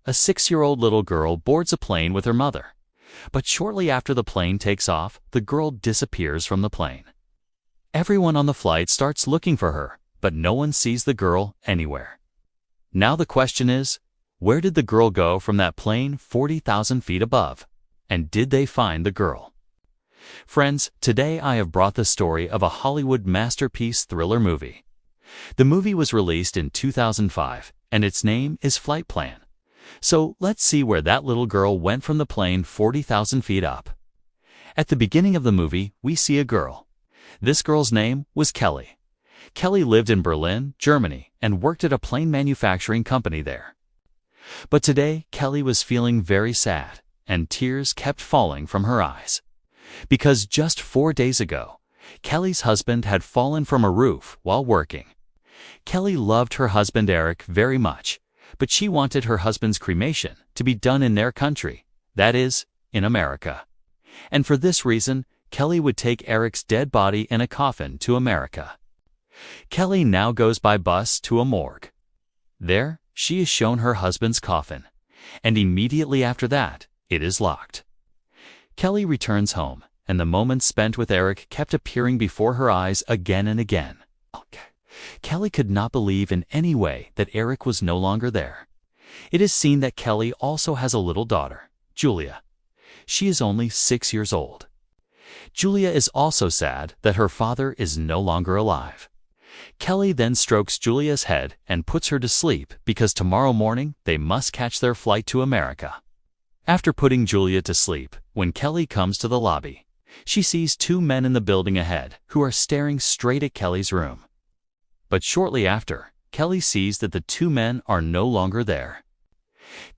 a 6-year-old little girl boards a plane with her mother. But shortly after the plane takes off, the girl disappears from the plane. Everyone on the flight starts looking for her, but no one sees the girl anywhere. Now the question is, where did the girl go from that plane 40,000 feet above? And did they find the girl? Friends, today I have brought the story of a Hollywood masterpiece thriller movie. The movie was released in 2005, and its name is Flightplan. So let's see where that little girl went from the plane 40,000 feet up. At the beginning of the movie, we see a girl. This girl's name was Kelly. Kelly lived in Berlin, Germany, and worked at a plane manufacturing company there. But today, Kelly was feeling very sad, and tears kept falling from her eyes. Because just 4 days ago, Kelly's husband had fallen from a roof while working. Kelly loved her husband Eric very much, but she wanted her husband's cremation to be done in their country, that is, in America. And for this reason, Kelly would take Eric's dead body in a coffin to America. Kelly now goes by bus to a morgue. There, she is shown her husband's coffin, and immediately after that, it is locked. Kelly returns home, and the moments spent with Eric kept appearing before her eyes again and again. Kelly could not believe in any way that Eric was no longer there. It is seen that Kelly also has a little daughter, Julia. She is only 6 years old. Julia is also sad that her father is no longer alive. Kelly then strokes Julia's head and puts her to sleep because tomorrow morning they must catch their flight to America. After putting Julia to sleep, when Kelly comes to the lobby, she sees 2 men in the building ahead who are staring straight at Kelly's room. But shortly after, Kelly sees that the 2 men are no longer there.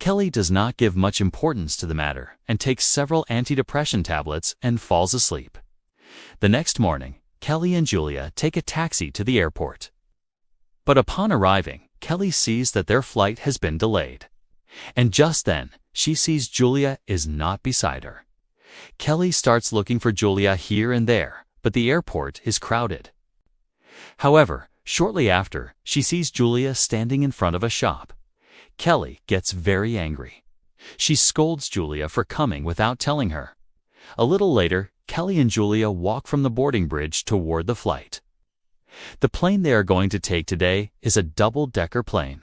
Kelly does not give much importance to the matter and takes several antidepressant tablets and falls asleep. The next morning, Kelly and Julia take a taxi to the airport. But upon arriving, Kelly sees that their flight has been delayed. And just then, she sees Julia is not beside her. Kelly starts looking for Julia here and there, but the airport is crowded. However, shortly after, she sees Julia standing in front of a shop. Kelly gets very angry. She scolds Julia for coming without telling her. A little later, Kelly and Julia walk from the boarding bridge toward the flight. The plane they are going to take today is a double-decker plane.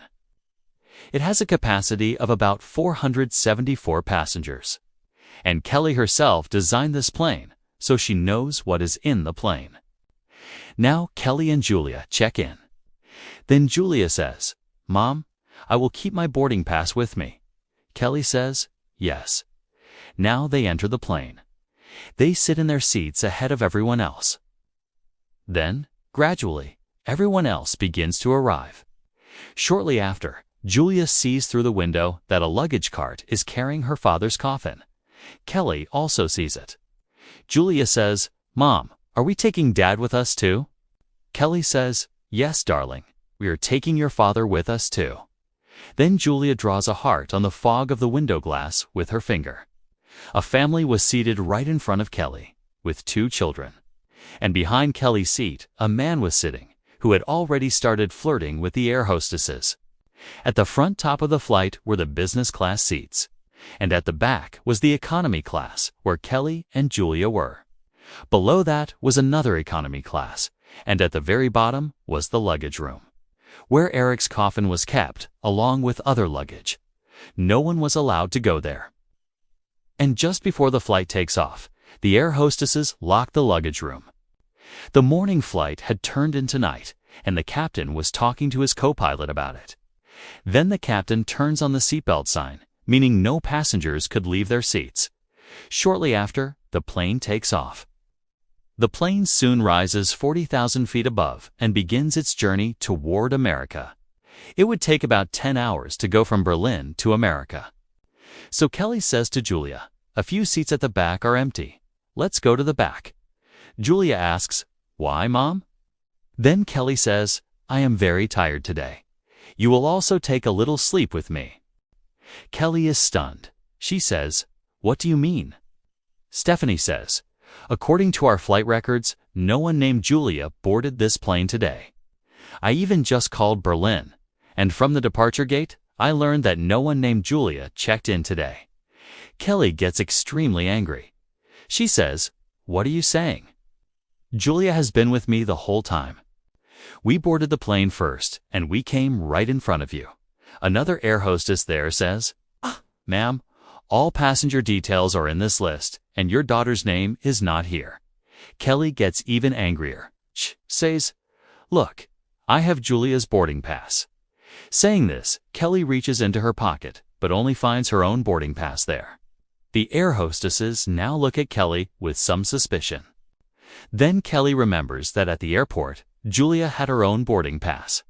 It has a capacity of about 474 passengers. And Kelly herself designed this plane, so she knows what is in the plane. Now Kelly and Julia check in. Then Julia says, "Mom, I will keep my boarding pass with me." Kelly says, "Yes." Now they enter the plane. They sit in their seats ahead of everyone else. Then, gradually, everyone else begins to arrive. Shortly after, Julia sees through the window that a luggage cart is carrying her father's coffin. Kelly also sees it. Julia says, "Mom, are we taking Dad with us too?" Kelly says, "Yes, darling, we are taking your father with us too." Then Julia draws a heart on the fog of the window glass with her finger. A family was seated right in front of Kelly, with 2 children. And behind Kelly's seat, a man was sitting, who had already started flirting with the air hostesses. At the front top of the flight were the business class seats, and at the back was the economy class, where Kelly and Julia were. Below that was another economy class, and at the very bottom was the luggage room, where Eric's coffin was kept, along with other luggage. No one was allowed to go there. And just before the flight takes off, the air hostesses locked the luggage room. The morning flight had turned into night, and the captain was talking to his co-pilot about it. Then the captain turns on the seatbelt sign, meaning no passengers could leave their seats. Shortly after, the plane takes off. The plane soon rises 40,000 feet above and begins its journey toward America. It would take about 10 hours to go from Berlin to America. So Kelly says to Julia, "A few seats at the back are empty. Let's go to the back." Julia asks, "Why, Mom?" Then Kelly says, "I am very tired today. You will also take a little sleep with me." Kelly is stunned. She says, "What do you mean?" Stephanie says, "According to our flight records, no one named Julia boarded this plane today. I even just called Berlin, and from the departure gate, I learned that no one named Julia checked in today." Kelly gets extremely angry. She says, "What are you saying? Julia has been with me the whole time. We boarded the plane first, and we came right in front of you." Another air hostess there says, "Ma'am, all passenger details are in this list, and your daughter's name is not here." Kelly gets even angrier. She says, "Look, I have Julia's boarding pass." Saying this, Kelly reaches into her pocket, but only finds her own boarding pass there. The air hostesses now look at Kelly with some suspicion. Then Kelly remembers that at the airport, Julia had her own boarding pass.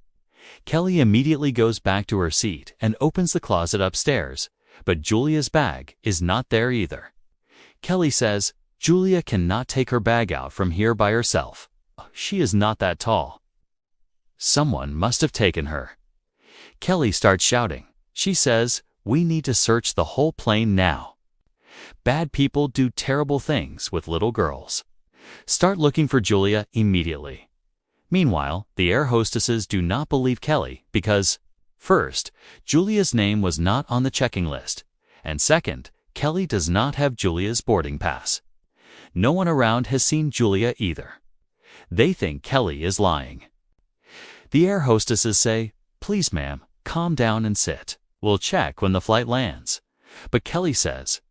Kelly immediately goes back to her seat and opens the closet upstairs, but Julia's bag is not there either. Kelly says, "Julia cannot take her bag out from here by herself. She is not that tall. Someone must have taken her." Kelly starts shouting. She says, "We need to search the whole plane now. Bad people do terrible things with little girls. Start looking for Julia immediately." Meanwhile, the air hostesses do not believe Kelly because, first, Julia's name was not on the checking list, and second, Kelly does not have Julia's boarding pass. No one around has seen Julia either. They think Kelly is lying. The air hostesses say, "Please, ma'am, calm down and sit. We'll check when the flight lands." But Kelly says,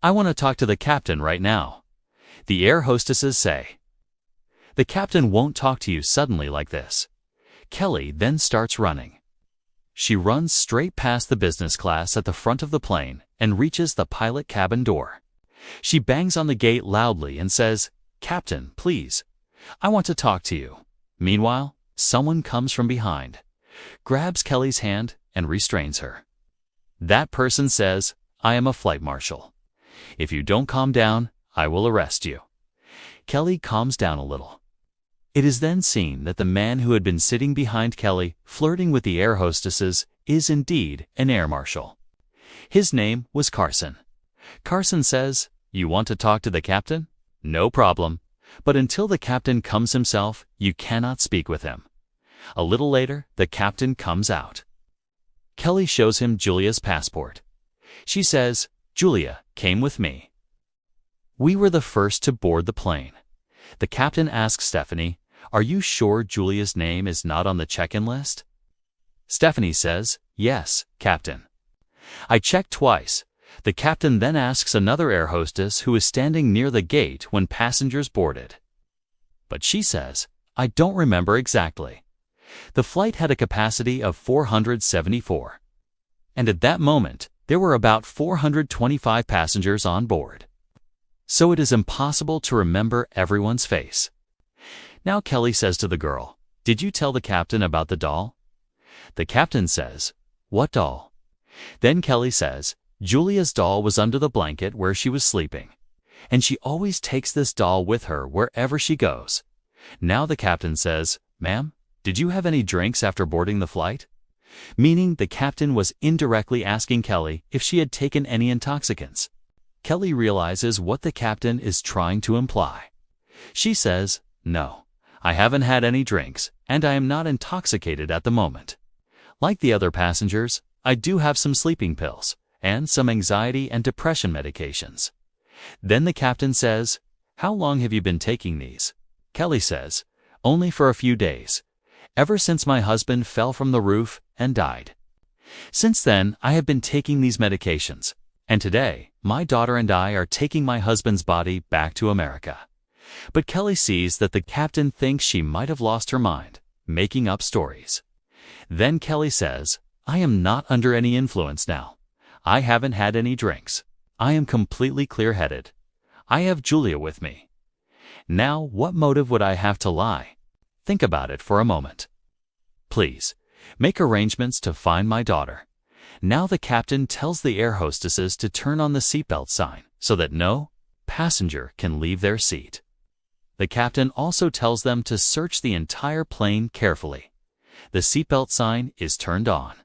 "I want to talk to the captain right now." The air hostesses say, "The captain won't talk to you suddenly like this." Kelly then starts running. She runs straight past the business class at the front of the plane and reaches the pilot cabin door. She bangs on the gate loudly and says, "Captain, please, I want to talk to you." Meanwhile, someone comes from behind, grabs Kelly's hand, and restrains her. That person says, "I am a flight marshal. If you don't calm down, I will arrest you." Kelly calms down a little. It is then seen that the man who had been sitting behind Kelly, flirting with the air hostesses, is indeed an air marshal. His name was Carson. Carson says, "You want to talk to the captain? No problem. But until the captain comes himself, you cannot speak with him." A little later, the captain comes out. Kelly shows him Julia's passport. She says, "Julia came with me. We were the first to board the plane." The captain asks Stephanie, "Are you sure Julia's name is not on the check-in list?" Stephanie says, "Yes, Captain. I checked twice." The captain then asks another air hostess who is standing near the gate when passengers boarded. But she says, "I don't remember exactly." The flight had a capacity of 474. And at that moment, there were about 425 passengers on board. So it is impossible to remember everyone's face. Now Kelly says to the girl, "Did you tell the captain about the doll?" The captain says, "What doll?" Then Kelly says, "Julia's doll was under the blanket where she was sleeping, and she always takes this doll with her wherever she goes." Now the captain says, "Ma'am, did you have any drinks after boarding the flight?" Meaning the captain was indirectly asking Kelly if she had taken any intoxicants. Kelly realizes what the captain is trying to imply. She says, "No, I haven't had any drinks, and I am not intoxicated at the moment. Like the other passengers, I do have some sleeping pills and some anxiety and depression medications." Then the captain says, "How long have you been taking these?" Kelly says, "Only for a few days. Ever since my husband fell from the roof and died. Since then, I have been taking these medications, and today, my daughter and I are taking my husband's body back to America." But Kelly sees that the captain thinks she might have lost her mind, making up stories. Then Kelly says, "I am not under any influence now. I haven't had any drinks. I am completely clear-headed. I have Julia with me. Now, what motive would I have to lie? Think about it for a moment. Please, make arrangements to find my daughter." Now the captain tells the air hostesses to turn on the seatbelt sign so that no passenger can leave their seat. The captain also tells them to search the entire plane carefully. The seatbelt sign is turned on.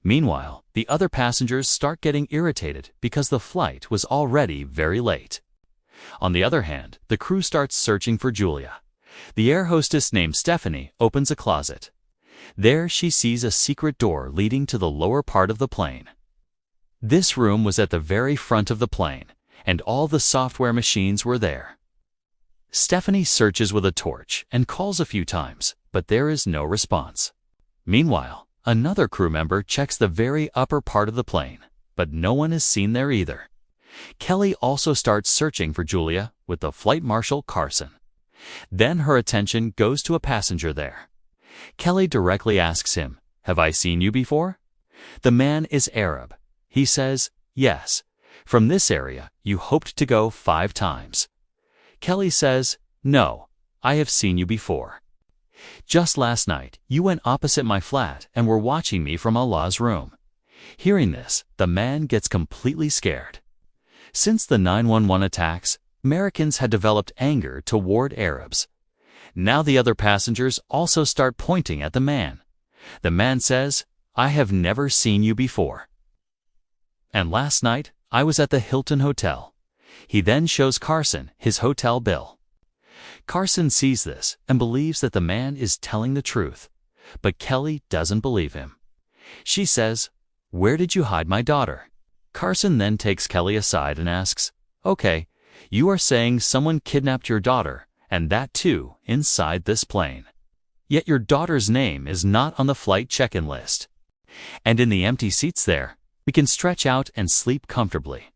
Meanwhile, the other passengers start getting irritated because the flight was already very late. On the other hand, the crew starts searching for Julia. The air hostess named Stephanie opens a closet. There she sees a secret door leading to the lower part of the plane. This room was at the very front of the plane, and all the software machines were there. Stephanie searches with a torch and calls a few times, but there is no response. Meanwhile, another crew member checks the very upper part of the plane, but no one is seen there either. Kelly also starts searching for Julia with the flight marshal Carson. Then her attention goes to a passenger there. Kelly directly asks him, "Have I seen you before?" The man is Arab. He says, "Yes. From this area, you hoped to go 5 times." Kelly says, "No, I have seen you before. Just last night, you went opposite my flat and were watching me from Allah's room." Hearing this, the man gets completely scared. Since the 9/11 attacks, Americans had developed anger toward Arabs. Now the other passengers also start pointing at the man. The man says, "I have never seen you before. And last night, I was at the Hilton Hotel." He then shows Carson his hotel bill. Carson sees this and believes that the man is telling the truth, but Kelly doesn't believe him. She says, "Where did you hide my daughter?" Carson then takes Kelly aside and asks, "Okay, you are saying someone kidnapped your daughter, and that too, inside this plane. Yet your daughter's name is not on the flight check-in list. And in the empty seats there, we can stretch out and sleep comfortably."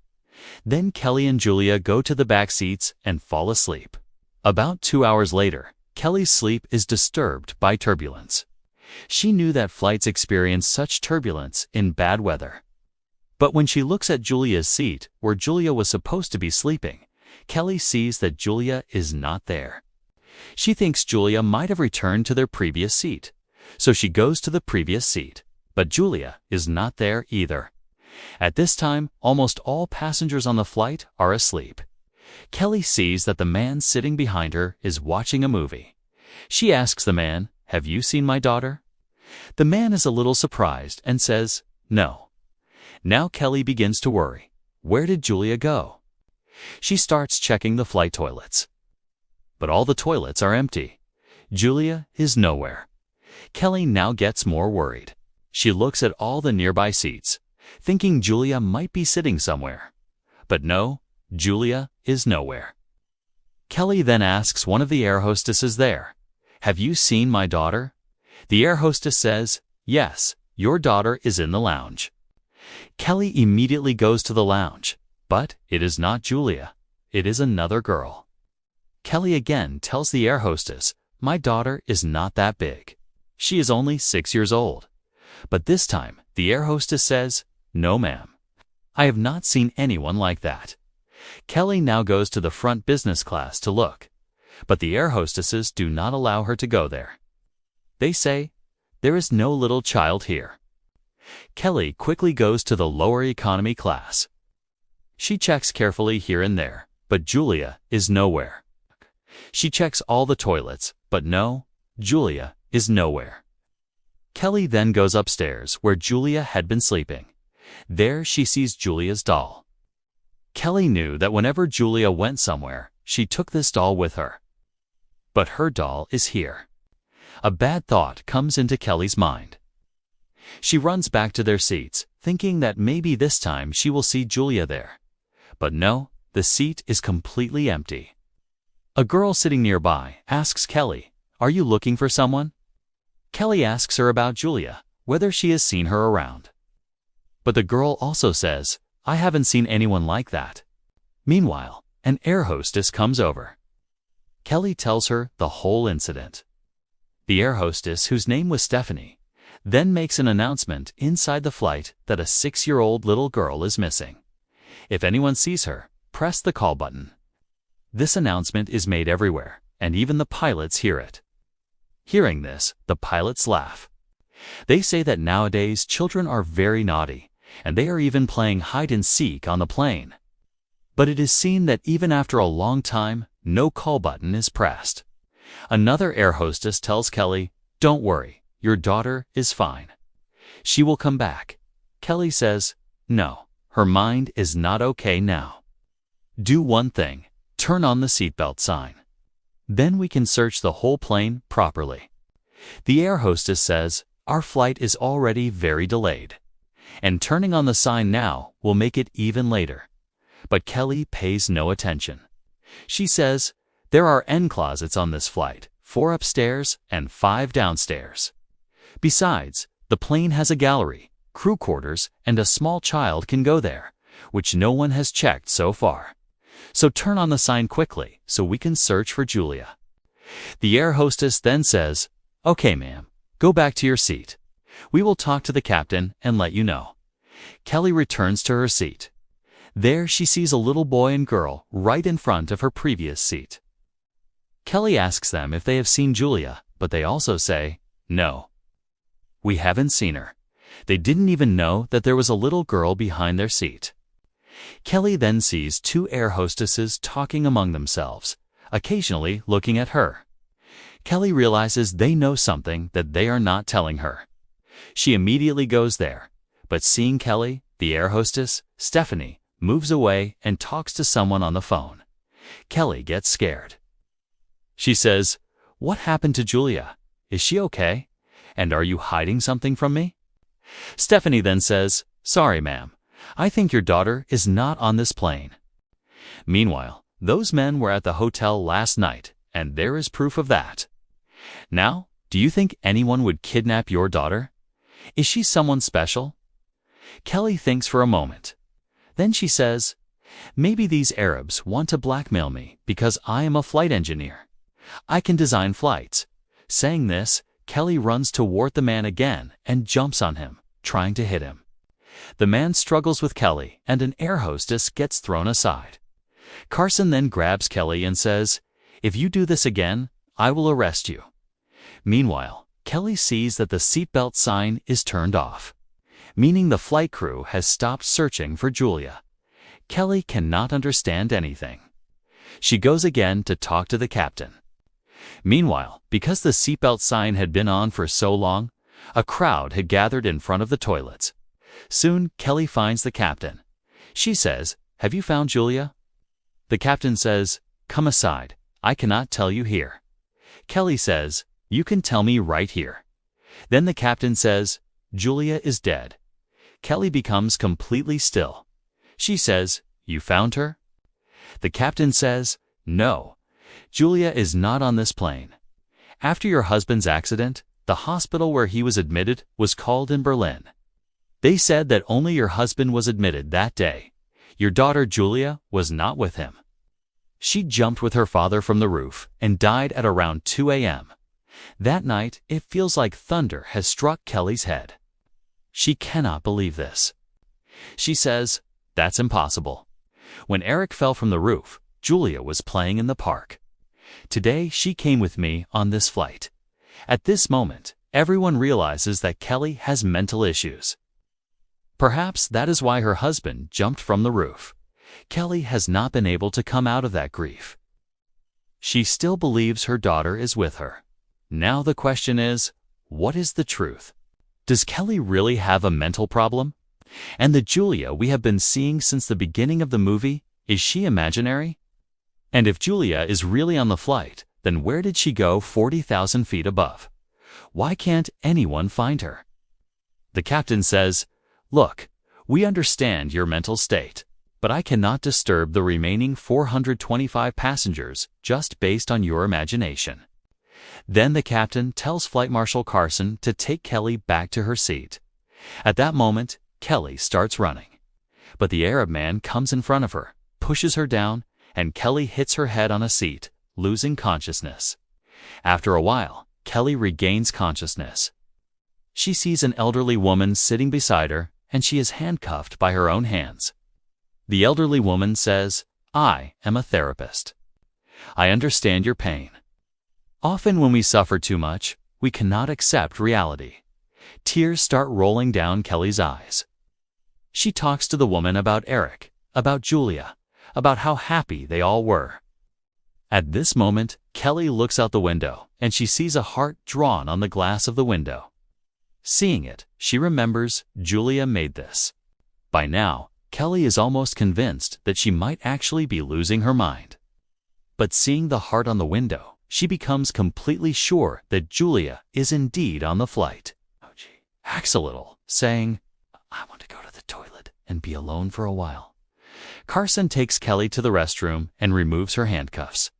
Then Kelly and Julia go to the back seats and fall asleep. About 2 hours later, Kelly's sleep is disturbed by turbulence. She knew that flights experience such turbulence in bad weather. But when she looks at Julia's seat, where Julia was supposed to be sleeping, Kelly sees that Julia is not there. She thinks Julia might have returned to their previous seat, so she goes to the previous seat, but Julia is not there either. At this time, almost all passengers on the flight are asleep. Kelly sees that the man sitting behind her is watching a movie. She asks the man, "Have you seen my daughter?" The man is a little surprised and says, "No." Now Kelly begins to worry. Where did Julia go? She starts checking the flight toilets. But all the toilets are empty. Julia is nowhere. Kelly now gets more worried. She looks at all the nearby seats, thinking Julia might be sitting somewhere. But no, Julia is nowhere. Kelly then asks one of the air hostesses there, "Have you seen my daughter?" The air hostess says, "Yes, your daughter is in the lounge." Kelly immediately goes to the lounge, but it is not Julia. It is another girl. Kelly again tells the air hostess, "My daughter is not that big. She is only 6 years old." But this time, the air hostess says, "No, ma'am. I have not seen anyone like that." Kelly now goes to the front business class to look, but the air hostesses do not allow her to go there. They say, "There is no little child here." Kelly quickly goes to the lower economy class. She checks carefully here and there, but Julia is nowhere. She checks all the toilets, but no, Julia is nowhere. Kelly then goes upstairs where Julia had been sleeping. There she sees Julia's doll. Kelly knew that whenever Julia went somewhere, she took this doll with her. But her doll is here. A bad thought comes into Kelly's mind. She runs back to their seats, thinking that maybe this time she will see Julia there. But no, the seat is completely empty. A girl sitting nearby asks Kelly, "Are you looking for someone?" Kelly asks her about Julia, whether she has seen her around. But the girl also says, "I haven't seen anyone like that." Meanwhile, an air hostess comes over. Kelly tells her the whole incident. The air hostess, whose name was Stephanie, then makes an announcement inside the flight that a 6-year-old little girl is missing. If anyone sees her, press the call button. This announcement is made everywhere, and even the pilots hear it. Hearing this, the pilots laugh. They say that nowadays children are very naughty, and they are even playing hide-and-seek on the plane. But it is seen that even after a long time, no call button is pressed. Another air hostess tells Kelly, "Don't worry, your daughter is fine. She will come back." Kelly says, "No, her mind is not okay now. Do one thing, turn on the seatbelt sign. Then we can search the whole plane properly." The air hostess says, "Our flight is already very delayed, and turning on the sign now will make it even later." But Kelly pays no attention. She says, "There are N closets on this flight, 4 upstairs and 5 downstairs. Besides, the plane has a gallery, crew quarters, and a small child can go there, which no one has checked so far. So turn on the sign quickly so we can search for Julia." The air hostess then says, "Okay, ma'am, go back to your seat. We will talk to the captain and let you know." Kelly returns to her seat. There she sees a little boy and girl right in front of her previous seat. Kelly asks them if they have seen Julia, but they also say, "No, we haven't seen her." They didn't even know that there was a little girl behind their seat. Kelly then sees 2 air hostesses talking among themselves, occasionally looking at her. Kelly realizes they know something that they are not telling her. She immediately goes there, but seeing Kelly, the air hostess, Stephanie, moves away and talks to someone on the phone. Kelly gets scared. She says, "What happened to Julia? Is she okay? And are you hiding something from me?" Stephanie then says, "Sorry, ma'am. I think your daughter is not on this plane." Meanwhile, those men were at the hotel last night, and there is proof of that. Now, do you think anyone would kidnap your daughter? Is she someone special? Kelly thinks for a moment. Then she says, "Maybe these Arabs want to blackmail me because I am a flight engineer. I can design flights." Saying this, Kelly runs toward the man again and jumps on him, trying to hit him. The man struggles with Kelly, and an air hostess gets thrown aside. Carson then grabs Kelly and says, "If you do this again, I will arrest you." Meanwhile, Kelly sees that the seatbelt sign is turned off, meaning the flight crew has stopped searching for Julia. Kelly cannot understand anything. She goes again to talk to the captain. Meanwhile, because the seatbelt sign had been on for so long, a crowd had gathered in front of the toilets. Soon, Kelly finds the captain. She says, "Have you found Julia?" The captain says, "Come aside. I cannot tell you here." Kelly says, "You can tell me right here." Then the captain says, "Julia is dead." Kelly becomes completely still. She says, "You found her?" The captain says, "No, Julia is not on this plane. After your husband's accident, the hospital where he was admitted was called in Berlin. They said that only your husband was admitted that day. Your daughter Julia was not with him. She jumped with her father from the roof and died at around 2 a.m. That night, it feels like thunder has struck Kelly's head. She cannot believe this. She says, "That's impossible. When Eric fell from the roof, Julia was playing in the park. Today, she came with me on this flight." At this moment, everyone realizes that Kelly has mental issues. Perhaps that is why her husband jumped from the roof. Kelly has not been able to come out of that grief. She still believes her daughter is with her. Now the question is, what is the truth? Does Kelly really have a mental problem? And the Julia we have been seeing since the beginning of the movie, is she imaginary? And if Julia is really on the flight, then where did she go 40,000 feet above? Why can't anyone find her? The captain says, "Look, we understand your mental state, but I cannot disturb the remaining 425 passengers just based on your imagination." Then the captain tells Flight Marshal Carson to take Kelly back to her seat. At that moment, Kelly starts running. But the Arab man comes in front of her, pushes her down, and Kelly hits her head on a seat, losing consciousness. After a while, Kelly regains consciousness. She sees an elderly woman sitting beside her, and she is handcuffed by her own hands. The elderly woman says, "I am a therapist. I understand your pain. Often when we suffer too much, we cannot accept reality." Tears start rolling down Kelly's eyes. She talks to the woman about Eric, about Julia, about how happy they all were. At this moment, Kelly looks out the window, and she sees a heart drawn on the glass of the window. Seeing it, she remembers Julia made this. By now, Kelly is almost convinced that she might actually be losing her mind. But seeing the heart on the window, she becomes completely sure that Julia is indeed on the flight. She acts a little, saying, "I want to go to the toilet and be alone for a while." Carson takes Kelly to the restroom and removes her handcuffs.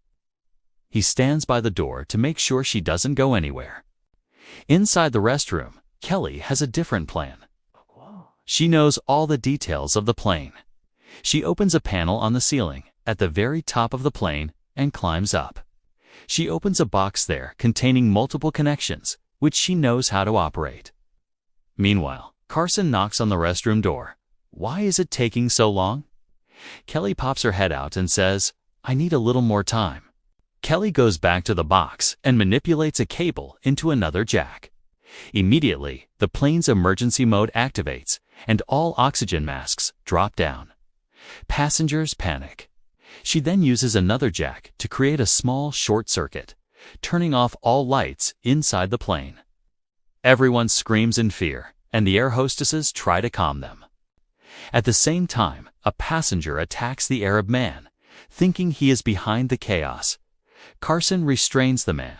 He stands by the door to make sure she doesn't go anywhere. Inside the restroom, Kelly has a different plan. She knows all the details of the plane. She opens a panel on the ceiling at the very top of the plane and climbs up. She opens a box there containing multiple connections, which she knows how to operate. Meanwhile, Carson knocks on the restroom door. Why is it taking so long? Kelly pops her head out and says, "I need a little more time." Kelly goes back to the box and manipulates a cable into another jack. Immediately, the plane's emergency mode activates and all oxygen masks drop down. Passengers panic. She then uses another jack to create a small short circuit, turning off all lights inside the plane. Everyone screams in fear, and the air hostesses try to calm them. At the same time, a passenger attacks the Arab man, thinking he is behind the chaos. Carson restrains the man.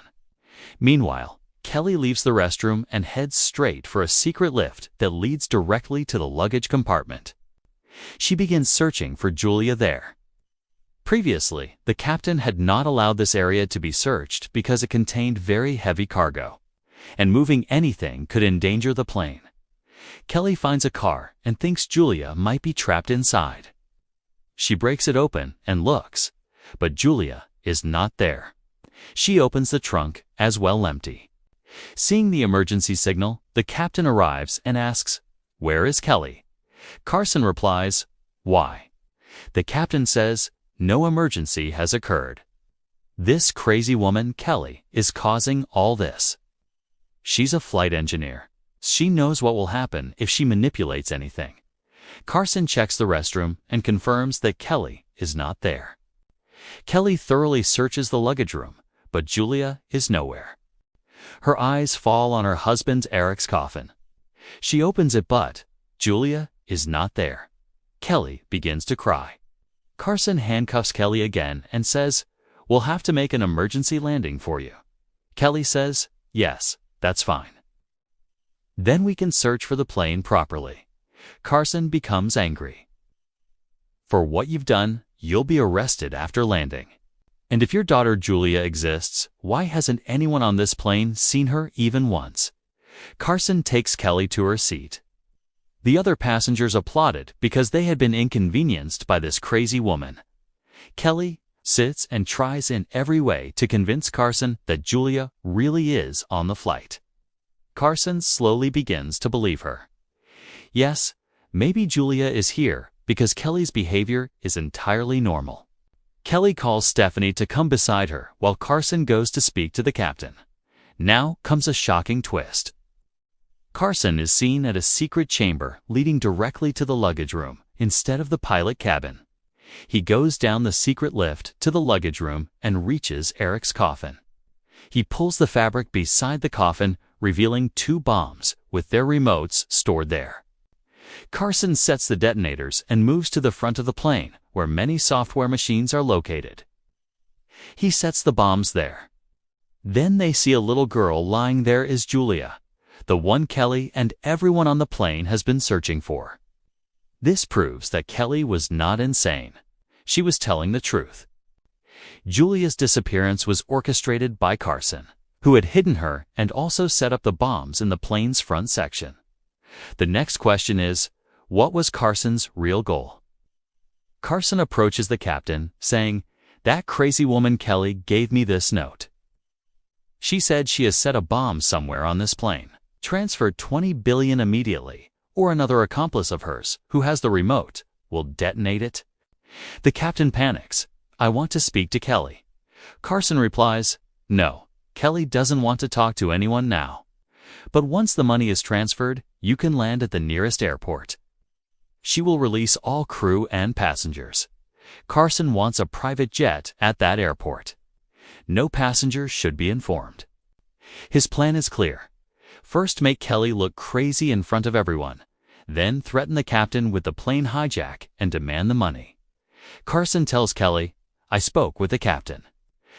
Meanwhile, Kelly leaves the restroom and heads straight for a secret lift that leads directly to the luggage compartment. She begins searching for Julia there. Previously, the captain had not allowed this area to be searched because it contained very heavy cargo, and moving anything could endanger the plane. Kelly finds a car and thinks Julia might be trapped inside. She breaks it open and looks, but Julia is not there. She opens the trunk, as well empty. Seeing the emergency signal, the captain arrives and asks, "Where is Kelly?" Carson replies, "Why?" The captain says, "No emergency has occurred. This crazy woman, Kelly, is causing all this. She's a flight engineer. She knows what will happen if she manipulates anything." Carson checks the restroom and confirms that Kelly is not there. Kelly thoroughly searches the luggage room, but Julia is nowhere. Her eyes fall on her husband Eric's coffin. She opens it, but Julia is not there. Kelly begins to cry. Carson handcuffs Kelly again and says, "We'll have to make an emergency landing for you." Kelly says, "Yes, that's fine. Then we can search for the plane properly." Carson becomes angry. "For what you've done, you'll be arrested after landing. And if your daughter Julia exists, why hasn't anyone on this plane seen her even once?" Carson takes Kelly to her seat. The other passengers applauded because they had been inconvenienced by this crazy woman. Kelly sits and tries in every way to convince Carson that Julia really is on the flight. Carson slowly begins to believe her. Yes, maybe Julia is here because Kelly's behavior is entirely normal. Kelly calls Stephanie to come beside her while Carson goes to speak to the captain. Now comes a shocking twist. Carson is seen at a secret chamber leading directly to the luggage room instead of the pilot cabin. He goes down the secret lift to the luggage room and reaches Eric's coffin. He pulls the fabric beside the coffin, revealing 2 bombs with their remotes stored there. Carson sets the detonators and moves to the front of the plane, where many software machines are located. He sets the bombs there. Then they see a little girl lying there is Julia, the one Kelly and everyone on the plane has been searching for. This proves that Kelly was not insane. She was telling the truth. Julia's disappearance was orchestrated by Carson, who had hidden her and also set up the bombs in the plane's front section. The next question is, what was Carson's real goal? Carson approaches the captain, saying, "That crazy woman Kelly gave me this note. She said she has set a bomb somewhere on this plane. Transfer 20 billion immediately, or another accomplice of hers, who has the remote, will detonate it." The captain panics. "I want to speak to Kelly." Carson replies, "No, Kelly doesn't want to talk to anyone now. But once the money is transferred, you can land at the nearest airport. She will release all crew and passengers. Carson wants a private jet at that airport. No passengers should be informed." His plan is clear. First, make Kelly look crazy in front of everyone, then threaten the captain with the plane hijack and demand the money. Carson tells Kelly, "I spoke with the captain."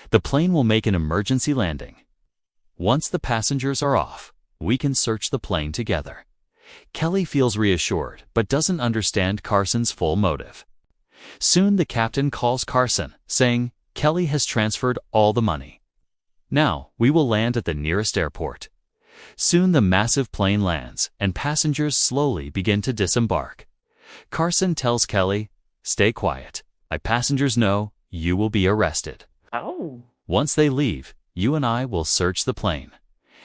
The plane will make an emergency landing. Once the passengers are off, we can search the plane together. Kelly feels reassured but doesn't understand Carson's full motive. Soon the captain calls Carson, saying Kelly has transferred all the money. Now, we will land at the nearest airport. Soon the massive plane lands, and passengers slowly begin to disembark. Carson tells Kelly, "Stay quiet. My passengers know you will be arrested." Oh. Once they leave, you and I will search the plane.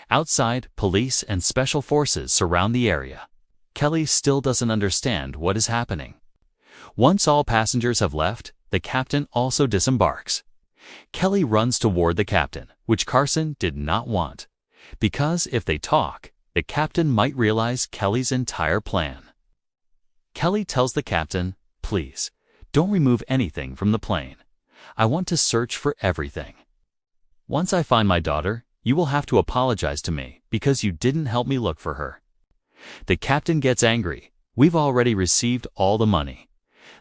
Outside, police and special forces surround the area. Kelly still doesn't understand what is happening. Once all passengers have left, the captain also disembarks. Kelly runs toward the captain, which Carson did not want, because if they talk, the captain might realize Kelly's entire plan. Kelly tells the captain, "Please, don't remove anything from the plane. I want to search for everything. Once I find my daughter, you will have to apologize to me because you didn't help me look for her." The captain gets angry. "We've already received all the money.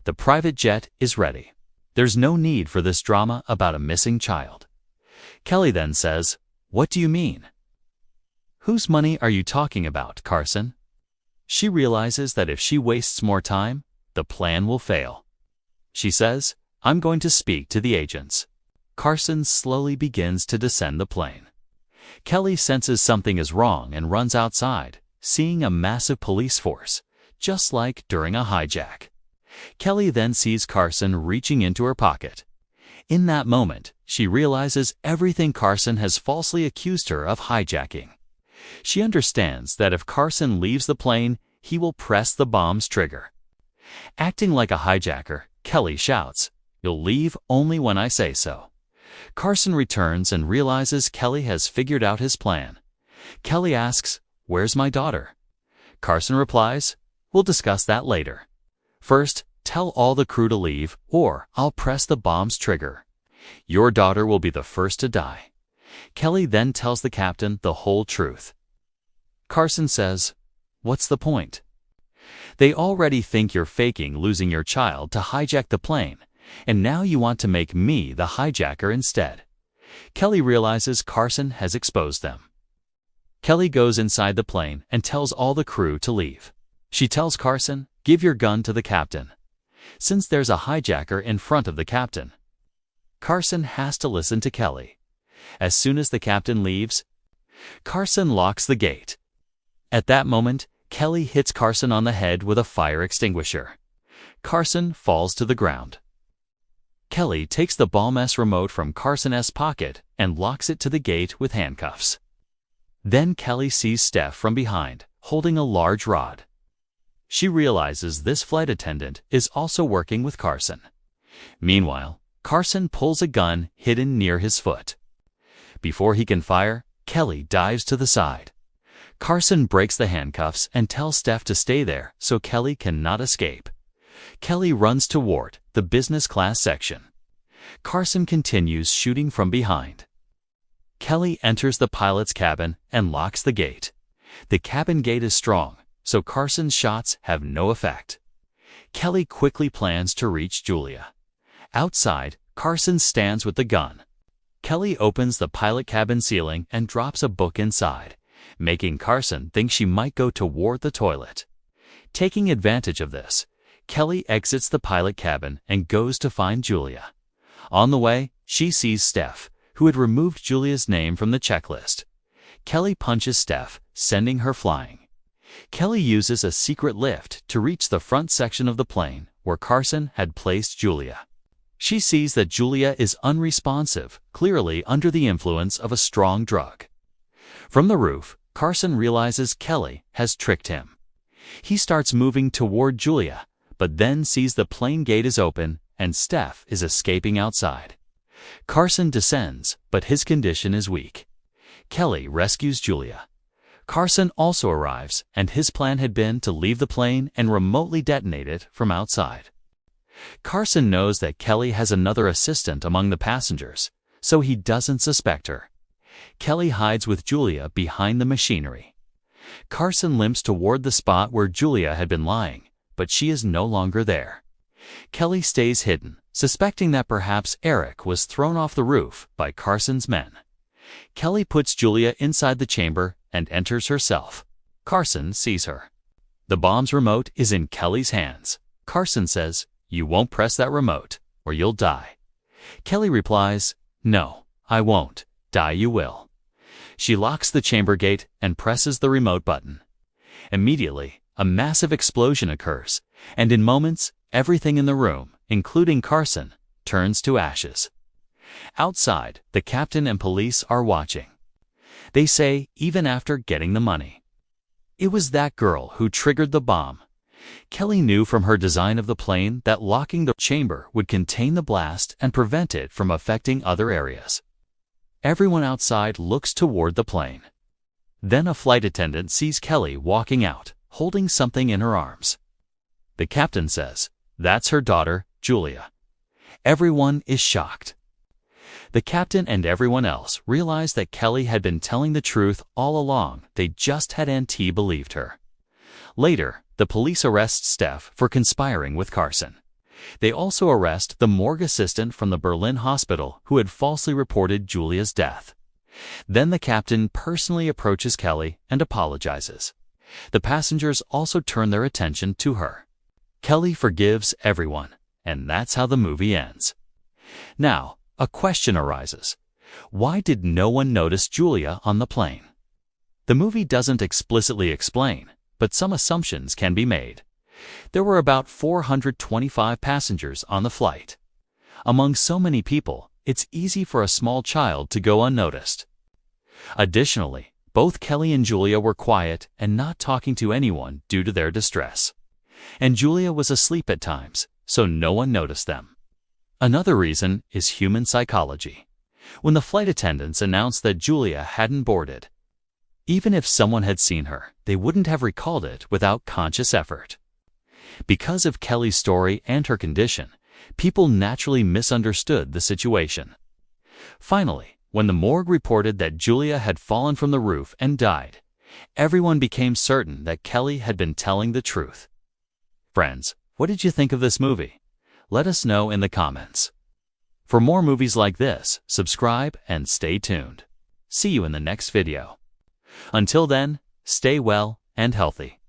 The private jet is ready. There's no need for this drama about a missing child." Kelly then says, "What do you mean? Whose money are you talking about, Carson?" She realizes that if she wastes more time, the plan will fail. She says, "I'm going to speak to the agents." Carson slowly begins to descend the plane. Kelly senses something is wrong and runs outside, seeing a massive police force, just like during a hijack. Kelly then sees Carson reaching into her pocket. In that moment, she realizes everything Carson has falsely accused her of hijacking. She understands that if Carson leaves the plane, he will press the bomb's trigger. Acting like a hijacker, Kelly shouts, "You'll leave only when I say so." Carson returns and realizes Kelly has figured out his plan. Kelly asks, "Where's my daughter?" Carson replies, "We'll discuss that later. First, tell all the crew to leave, or I'll press the bomb's trigger. Your daughter will be the first to die." Kelly then tells the captain the whole truth. Carson says, "What's the point? They already think you're faking losing your child to hijack the plane, and now you want to make me the hijacker instead." Kelly realizes Carson has exposed them. Kelly goes inside the plane and tells all the crew to leave. She tells Carson, "Give your gun to the captain," since there's a hijacker in front of the captain. Carson has to listen to Kelly. As soon as the captain leaves, Carson locks the gate. At that moment, Kelly hits Carson on the head with a fire extinguisher. Carson falls to the ground. Kelly takes the bomb S remote from Carson's pocket and locks it to the gate with handcuffs. Then Kelly sees Steph from behind, holding a large rod. She realizes this flight attendant is also working with Carson. Meanwhile, Carson pulls a gun hidden near his foot. Before he can fire, Kelly dives to the side. Carson breaks the handcuffs and tells Steph to stay there so Kelly cannot escape. Kelly runs toward the business class section. Carson continues shooting from behind. Kelly enters the pilot's cabin and locks the gate. The cabin gate is strong, so Carson's shots have no effect. Kelly quickly plans to reach Julia. Outside, Carson stands with the gun. Kelly opens the pilot cabin ceiling and drops a book inside, making Carson think she might go toward the toilet. Taking advantage of this, Kelly exits the pilot cabin and goes to find Julia. On the way, she sees Steph, who had removed Julia's name from the checklist. Kelly punches Steph, sending her flying. Kelly uses a secret lift to reach the front section of the plane where Carson had placed Julia. She sees that Julia is unresponsive, clearly under the influence of a strong drug. From the roof, Carson realizes Kelly has tricked him. He starts moving toward Julia, but then sees the plane gate is open and Steph is escaping outside. Carson descends, but his condition is weak. Kelly rescues Julia. Carson also arrives, and his plan had been to leave the plane and remotely detonate it from outside. Carson knows that Kelly has another assistant among the passengers, so he doesn't suspect her. Kelly hides with Julia behind the machinery. Carson limps toward the spot where Julia had been lying, but she is no longer there. Kelly stays hidden, suspecting that perhaps Eric was thrown off the roof by Carson's men. Kelly puts Julia inside the chamber and enters herself. Carson sees her. The bomb's remote is in Kelly's hands. Carson says, "You won't press that remote, or you'll die." Kelly replies, "No, I won't. Die you will." She locks the chamber gate and presses the remote button. Immediately, a massive explosion occurs, and in moments, everything in the room, including Carson, turns to ashes. Outside, the captain and police are watching. They say, even after getting the money, "It was that girl who triggered the bomb." Kelly knew from her design of the plane that locking the chamber would contain the blast and prevent it from affecting other areas. Everyone outside looks toward the plane. Then a flight attendant sees Kelly walking out, holding something in her arms. The captain says, "That's her daughter, Julia." Everyone is shocked. The captain and everyone else realize that Kelly had been telling the truth all along. They just hadn't believed her. Later, the police arrest Steph for conspiring with Carson. They also arrest the morgue assistant from the Berlin hospital who had falsely reported Julia's death. Then the captain personally approaches Kelly and apologizes. The passengers also turn their attention to her. Kelly forgives everyone, and that's how the movie ends. Now, a question arises. Why did no one notice Julia on the plane? The movie doesn't explicitly explain, but some assumptions can be made. There were about 425 passengers on the flight. Among so many people, it's easy for a small child to go unnoticed. Additionally, both Kelly and Julia were quiet and not talking to anyone due to their distress. And Julia was asleep at times, so no one noticed them. Another reason is human psychology. When the flight attendants announced that Julia hadn't boarded, even if someone had seen her, they wouldn't have recalled it without conscious effort. Because of Kelly's story and her condition, people naturally misunderstood the situation. Finally, when the morgue reported that Julia had fallen from the roof and died, everyone became certain that Kelly had been telling the truth. Friends, what did you think of this movie? Let us know in the comments. For more movies like this, subscribe and stay tuned. See you in the next video. Until then, stay well and healthy.